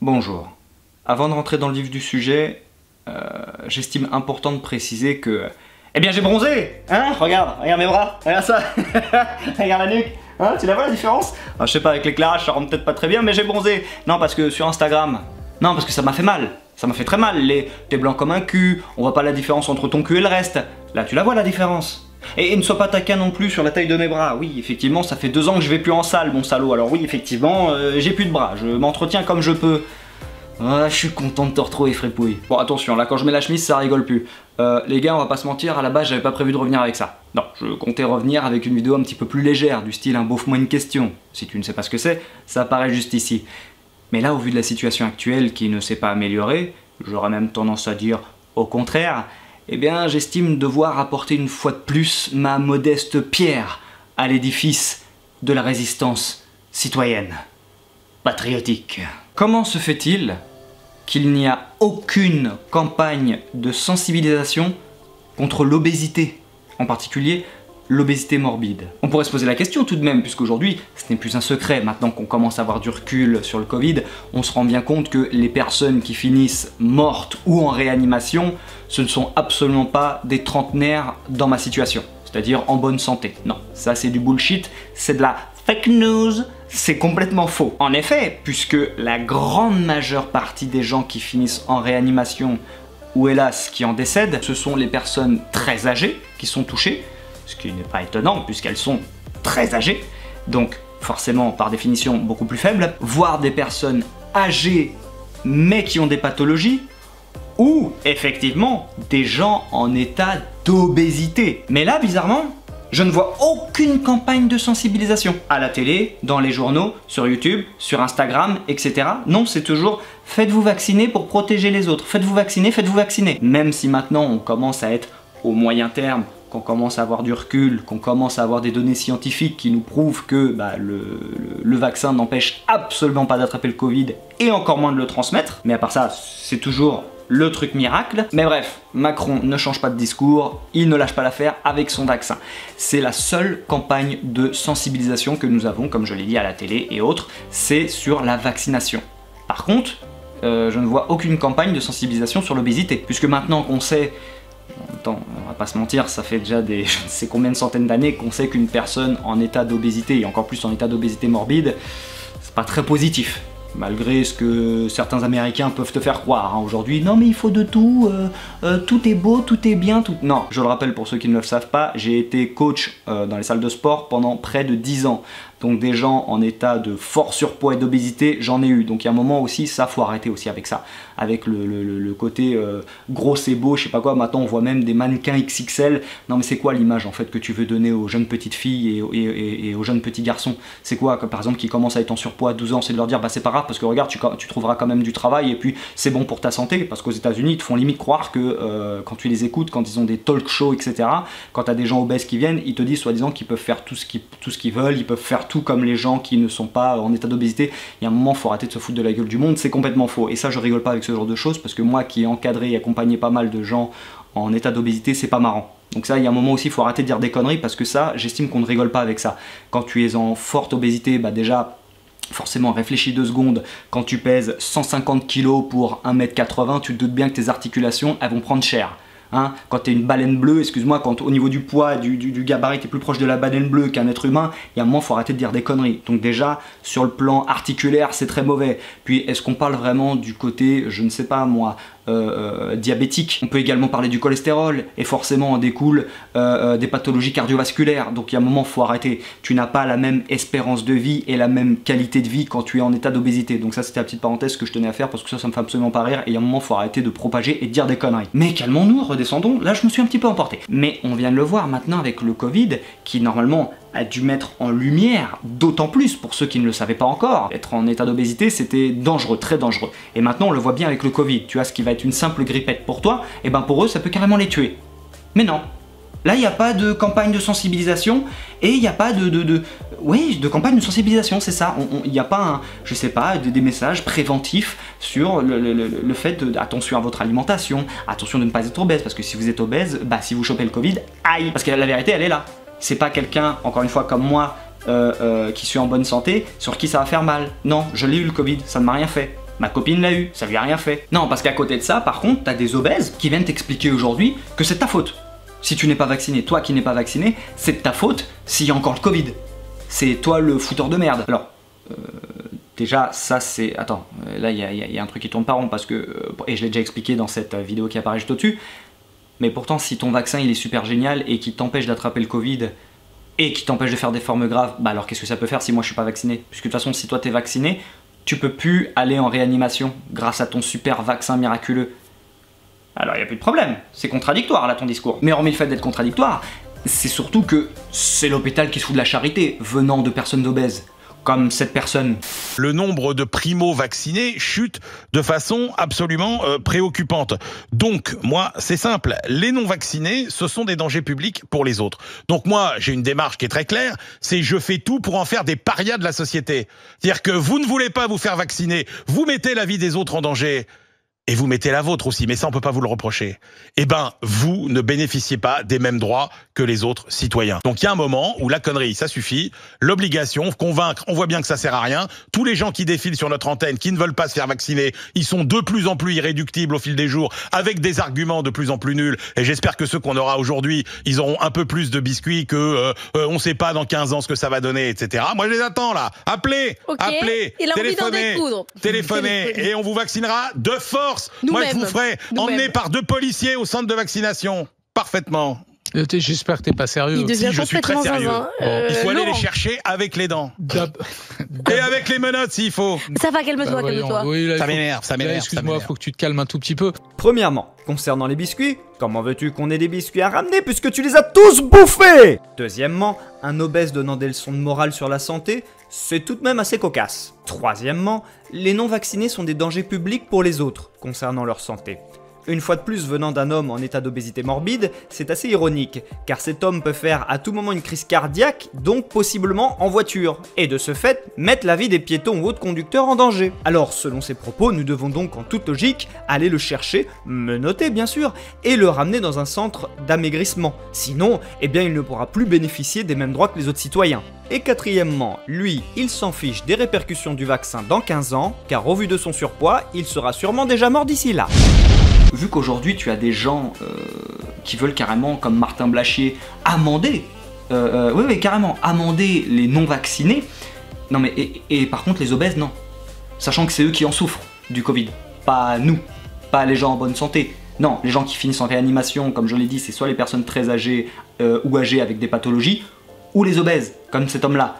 Bonjour. Avant de rentrer dans le vif du sujet, j'estime important de préciser que... Eh bien j'ai bronzé. Hein, regarde mes bras, regarde ça. Regarde la nuque, hein, tu la vois la différence? Je sais pas, avec l'éclairage ça rend peut-être pas très bien, mais j'ai bronzé. Non, parce que sur Instagram, non, parce que ça m'a fait mal. Ça m'a fait très mal, t'es blanc comme un cul, on voit pas la différence entre ton cul et le reste. Là tu la vois la différence. Et ne sois pas taquin non plus sur la taille de mes bras. Oui, effectivement, ça fait 2 ans que je vais plus en salle, mon salaud. Alors oui, effectivement, j'ai plus de bras, je m'entretiens comme je peux. Ah, je suis content de te retrouver, fripouille. Bon, attention, là, quand je mets la chemise, ça rigole plus. Les gars, on va pas se mentir, à la base, j'avais pas prévu de revenir avec ça. Non, je comptais revenir avec une vidéo un petit peu plus légère, du style un beauf-moi une question. Si tu ne sais pas ce que c'est, ça apparaît juste ici. Mais là, au vu de la situation actuelle qui ne s'est pas améliorée, j'aurais même tendance à dire au contraire, eh bien, j'estime devoir apporter une fois de plus ma modeste pierre à l'édifice de la résistance citoyenne, patriotique. Comment se fait-il qu'il n'y a aucune campagne de sensibilisation contre l'obésité, en particulier l'obésité morbide? On pourrait se poser la question tout de même, puisqu'aujourd'hui, ce n'est plus un secret, maintenant qu'on commence à avoir du recul sur le Covid, on se rend bien compte que les personnes qui finissent mortes ou en réanimation, ce ne sont absolument pas des trentenaires dans ma situation, c'est-à-dire en bonne santé. Non, ça c'est du bullshit, c'est de la fake news, c'est complètement faux. En effet, puisque la grande majeure partie des gens qui finissent en réanimation, ou hélas qui en décèdent, ce sont les personnes très âgées qui sont touchées, ce qui n'est pas étonnant puisqu'elles sont très âgées, donc forcément par définition beaucoup plus faibles, voire des personnes âgées mais qui ont des pathologies, ou effectivement des gens en état d'obésité. Mais là, bizarrement, je ne vois aucune campagne de sensibilisation. À la télé, dans les journaux, sur YouTube, sur Instagram, etc. Non, c'est toujours « faites-vous vacciner pour protéger les autres, faites-vous vacciner, faites-vous vacciner ». Même si maintenant on commence à être au moyen terme, qu'on commence à avoir du recul, qu'on commence à avoir des données scientifiques qui nous prouvent que le vaccin n'empêche absolument pas d'attraper le Covid et encore moins de le transmettre. Mais à part ça, c'est toujours le truc miracle. Mais bref, Macron ne change pas de discours, il ne lâche pas l'affaire avec son vaccin. C'est la seule campagne de sensibilisation que nous avons, comme je l'ai dit à la télé et autres, c'est sur la vaccination. Par contre, je ne vois aucune campagne de sensibilisation sur l'obésité, puisque maintenant qu'on sait... En même temps, on va pas se mentir, ça fait déjà des je ne sais combien de centaines d'années qu'on sait qu'une personne en état d'obésité, et encore plus en état d'obésité morbide, c'est pas très positif. Malgré ce que certains Américains peuvent te faire croire hein, aujourd'hui, non mais il faut de tout, tout est beau, tout est bien, tout... Non, je le rappelle pour ceux qui ne le savent pas, j'ai été coach dans les salles de sport pendant près de 10 ans. Donc des gens en état de fort surpoids et d'obésité, j'en ai eu. Donc il y a un moment aussi, ça faut arrêter aussi avec ça. Avec le côté gros c'est beau, je sais pas quoi, maintenant on voit même des mannequins XXL. Non mais c'est quoi l'image en fait que tu veux donner aux jeunes petites filles et aux jeunes petits garçons? C'est quoi que, par exemple, qui commencent à être en surpoids à 12 ans, c'est de leur dire bah c'est pas grave parce que regarde, tu trouveras quand même du travail et puis c'est bon pour ta santé, parce qu'aux États-Unis ils te font limite croire que quand tu les écoutes, quand ils ont des talk shows, etc., quand t'as des gens obèses qui viennent, ils te disent soi-disant qu'ils peuvent faire tout ce qu'ils veulent, ils peuvent faire tout comme les gens qui ne sont pas en état d'obésité. Il y a un moment, il faut arrêter de se foutre de la gueule du monde, c'est complètement faux. Et ça, je rigole pas avec ce genre de choses, parce que moi qui ai encadré et accompagné pas mal de gens en état d'obésité, c'est pas marrant. Donc ça, il y a un moment aussi, il faut arrêter de dire des conneries, parce que ça, j'estime qu'on ne rigole pas avec ça. Quand tu es en forte obésité, bah déjà... Forcément, réfléchis 2 secondes, quand tu pèses 150 kg pour 1m80, tu te doutes bien que tes articulations, elles vont prendre cher. Hein, quand t'es une baleine bleue, excuse-moi, quand au niveau du poids, du gabarit, t'es plus proche de la baleine bleue qu'un être humain, il y a un moment, faut arrêter de dire des conneries. Donc déjà, sur le plan articulaire, c'est très mauvais. Puis, est-ce qu'on parle vraiment du côté, je ne sais pas moi, diabétique? On peut également parler du cholestérol, et forcément en découle des pathologies cardiovasculaires. Donc il y a un moment, faut arrêter. Tu n'as pas la même espérance de vie et la même qualité de vie quand tu es en état d'obésité. Donc ça, c'était la petite parenthèse que je tenais à faire, parce que ça me fait absolument pas rire, et il y a un moment, faut arrêter de propager et de dire des conneries. Mais calmons-nous, redescendons, là je me suis un petit peu emporté. Mais on vient de le voir maintenant avec le Covid, qui normalement a dû mettre en lumière, d'autant plus pour ceux qui ne le savaient pas encore, être en état d'obésité c'était dangereux, très dangereux. Et maintenant on le voit bien avec le Covid, tu vois, ce qui va être une simple grippette pour toi, et ben pour eux ça peut carrément les tuer. Mais non, là il n'y a pas de campagne de sensibilisation, et il n'y a pas de campagne de sensibilisation, c'est ça. Il n'y a pas, je sais pas, des messages préventifs sur le fait de attention à votre alimentation, attention de ne pas être obèse, parce que si vous êtes obèse, bah si vous chopez le Covid, aïe, parce que la vérité elle est là. C'est pas quelqu'un, encore une fois comme moi, qui suis en bonne santé, sur qui ça va faire mal. Non, je l'ai eu le Covid, ça ne m'a rien fait. Ma copine l'a eu, ça lui a rien fait. Non, parce qu'à côté de ça, par contre, t'as des obèses qui viennent t'expliquer aujourd'hui que c'est de ta faute. Si tu n'es pas vacciné, toi qui n'es pas vacciné, c'est de ta faute s'il y a encore le Covid. C'est toi le fouteur de merde. Alors, déjà, ça c'est... Attends, là il y a un truc qui tourne pas rond parce que... et je l'ai déjà expliqué dans cette vidéo qui apparaît juste au-dessus. Mais pourtant, si ton vaccin il est super génial et qui t'empêche d'attraper le Covid et qui t'empêche de faire des formes graves, bah alors qu'est-ce que ça peut faire si moi je suis pas vacciné? Puisque de toute façon, si toi t'es vacciné, tu peux plus aller en réanimation grâce à ton super vaccin miraculeux. Alors il n'y a plus de problème, c'est contradictoire là ton discours. Mais hormis le fait d'être contradictoire, c'est surtout que c'est l'hôpital qui se fout de la charité venant de personnes obèses. Comme cette personne. Le nombre de primo-vaccinés chute de façon absolument préoccupante. Donc, moi, c'est simple. Les non-vaccinés, ce sont des dangers publics pour les autres. Donc moi, j'ai une démarche qui est très claire, c'est je fais tout pour en faire des parias de la société. C'est-à-dire que vous ne voulez pas vous faire vacciner, vous mettez la vie des autres en danger. Et vous mettez la vôtre aussi, mais ça on peut pas vous le reprocher. Eh ben, vous ne bénéficiez pas des mêmes droits que les autres citoyens. Donc il y a un moment où la connerie, ça suffit. L'obligation, convaincre, on voit bien que ça sert à rien. Tous les gens qui défilent sur notre antenne, qui ne veulent pas se faire vacciner, ils sont de plus en plus irréductibles au fil des jours, avec des arguments de plus en plus nuls. Et j'espère que ceux qu'on aura aujourd'hui, ils auront un peu plus de biscuits que on sait pas dans 15 ans ce que ça va donner, etc. Moi je les attends là. Appelez, appelez, téléphonez, et on vous vaccinera de force. Moi, je vous ferai emmener par 2 policiers au centre de vaccination. Parfaitement. J'espère que t'es pas sérieux. Si, je suis très sérieux. Il faut aller les chercher avec les dents. Et avec les menottes s'il faut. Ça va, calme-toi, calme-toi. Oui, là, ça m'énerve. Excuse-moi, faut que tu te calmes un tout petit peu. Premièrement, concernant les biscuits, comment veux-tu qu'on ait des biscuits à ramener puisque tu les as tous bouffés? Deuxièmement, un obèse donnant des leçons de morale sur la santé, c'est tout de même assez cocasse. Troisièmement, les non-vaccinés sont des dangers publics pour les autres, concernant leur santé. Une fois de plus venant d'un homme en état d'obésité morbide, c'est assez ironique, car cet homme peut faire à tout moment une crise cardiaque, donc possiblement en voiture, et de ce fait, mettre la vie des piétons ou autres conducteurs en danger. Alors, selon ces propos, nous devons donc en toute logique aller le chercher, menotté bien sûr, et le ramener dans un centre d'amaigrissement. Sinon, eh bien il ne pourra plus bénéficier des mêmes droits que les autres citoyens. Et quatrièmement, lui, il s'en fiche des répercussions du vaccin dans 15 ans, car au vu de son surpoids, il sera sûrement déjà mort d'ici là. Vu qu'aujourd'hui tu as des gens qui veulent carrément, comme Martin Blachier, amender, oui carrément, amender les non-vaccinés, non mais, et par contre les obèses, non. Sachant que c'est eux qui en souffrent du Covid, pas nous, pas les gens en bonne santé. Non, les gens qui finissent en réanimation, comme je l'ai dit, c'est soit les personnes très âgées ou âgées avec des pathologies, ou les obèses, comme cet homme-là.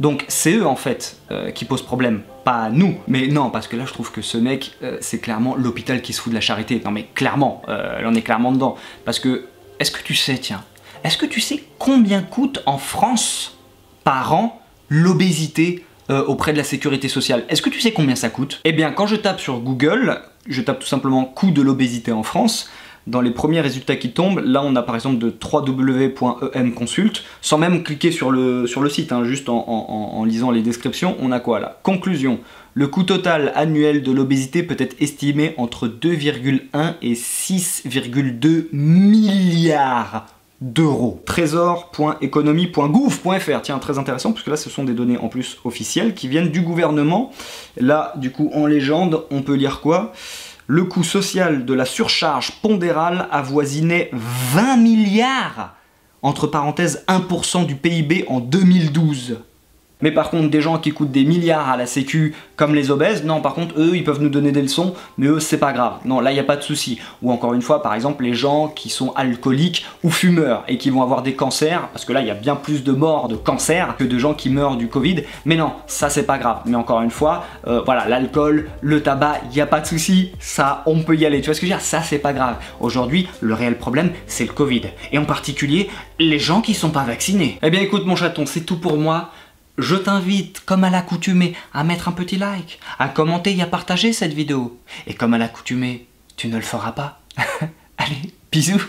Donc c'est eux en fait qui posent problème, pas nous. Mais non, parce que là je trouve que ce mec, c'est clairement l'hôpital qui se fout de la charité. Non mais clairement, on est clairement dedans. Parce que, est-ce que tu sais, tiens, est-ce que tu sais combien coûte en France par an l'obésité auprès de la sécurité sociale? Est-ce que tu sais combien ça coûte? Eh bien quand je tape sur Google, je tape tout simplement coût de l'obésité en France. Dans les premiers résultats qui tombent, là on a par exemple de www.emconsult, sans même cliquer sur le site, hein, juste en lisant les descriptions, on a quoi là? Conclusion, le coût total annuel de l'obésité peut être estimé entre 2,1 et 6,2 milliards d'euros. Trésor.économie.gouv.fr, tiens, très intéressant, parce que là ce sont des données en plus officielles qui viennent du gouvernement. Là, du coup, en légende, on peut lire quoi? Le coût social de la surcharge pondérale avoisinait 20 milliards, entre parenthèses 1% du PIB en 2012. Mais par contre, des gens qui coûtent des milliards à la sécu, comme les obèses, non, par contre, eux, ils peuvent nous donner des leçons, mais eux, c'est pas grave. Non, là, il n'y a pas de souci. Ou encore une fois, par exemple, les gens qui sont alcooliques ou fumeurs et qui vont avoir des cancers, parce que là, il y a bien plus de morts de cancer que de gens qui meurent du Covid. Mais non, ça, c'est pas grave. Mais encore une fois, voilà, l'alcool, le tabac, il n'y a pas de souci. Ça, on peut y aller. Tu vois ce que je veux dire? Ça, c'est pas grave. Aujourd'hui, le réel problème, c'est le Covid. Et en particulier, les gens qui sont pas vaccinés. Eh bien, écoute, mon chaton, c'est tout pour moi. Je t'invite, comme à l'accoutumée, à mettre un petit like, à commenter et à partager cette vidéo. Et comme à l'accoutumée, tu ne le feras pas. Allez, bisous.